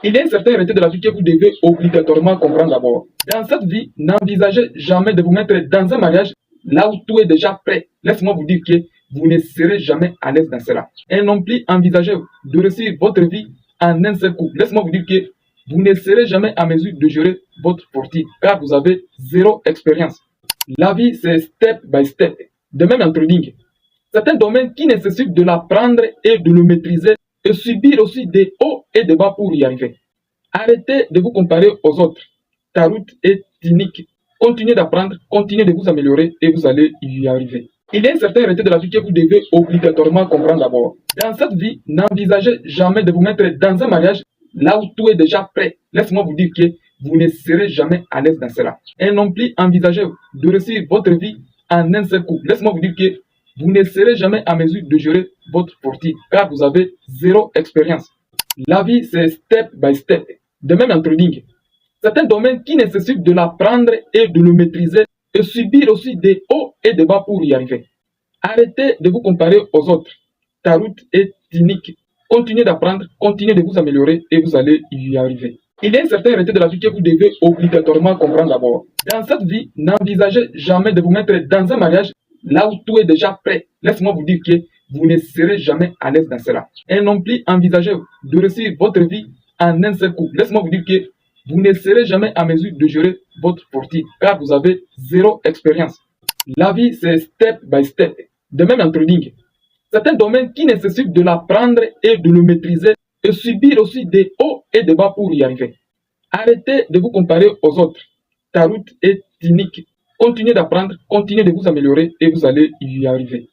Il y a une certaine réalité de la vie que vous devez obligatoirement comprendre d'abord. Dans cette vie, n'envisagez jamais de vous mettre dans un mariage là où tout est déjà prêt. Laisse-moi vous dire que vous ne serez jamais à l'aise dans cela. Et non plus envisagez de réussir votre vie en un seul coup. Laisse-moi vous dire que vous ne serez jamais à mesure de gérer votre fortune car vous avez zéro expérience. La vie, c'est step by step. De même en trading, certains domaines qui nécessitent de l'apprendre et de le maîtriser et subir aussi des hauts et des bas pour y arriver. Arrêtez de vous comparer aux autres. Ta route est unique. Continuez d'apprendre, continuez de vous améliorer et vous allez y arriver. Il y a une certaine réalité de la vie que vous devez obligatoirement comprendre d'abord. Dans cette vie, n'envisagez jamais de vous mettre dans un mariage là où tout est déjà prêt. Laisse-moi vous dire que vous ne serez jamais à l'aise dans cela. Et non plus envisagez de réussir votre vie en un seul coup. Laisse-moi vous dire que vous ne serez jamais à mesure de gérer votre fortune car vous avez zéro expérience. La vie, c'est step by step. De même en trading, certains domaines qui nécessitent de l'apprendre et de le maîtriser et subir aussi des hauts et des bas pour y arriver. Arrêtez de vous comparer aux autres. Ta route est unique. Continuez d'apprendre, continuez de vous améliorer et vous allez y arriver. Il y a une certaine réalité de la vie que vous devez obligatoirement comprendre d'abord. Dans cette vie, n'envisagez jamais de vous mettre dans un mariage là où tout est déjà prêt. Laisse-moi vous dire que vous ne serez jamais à l'aise dans cela. Et non plus envisagez de réussir votre vie en un seul coup. Laisse-moi vous dire que vous ne serez jamais à mesure de gérer votre fortune car vous avez zéro expérience. La vie, c'est step by step. De même en trading, certains domaines qui nécessitent de l'apprendre et de le maîtriser et subir aussi des hauts et des bas pour y arriver. Arrêtez de vous comparer aux autres. Ta route est unique. Continuez d'apprendre, continuez de vous améliorer et vous allez y arriver.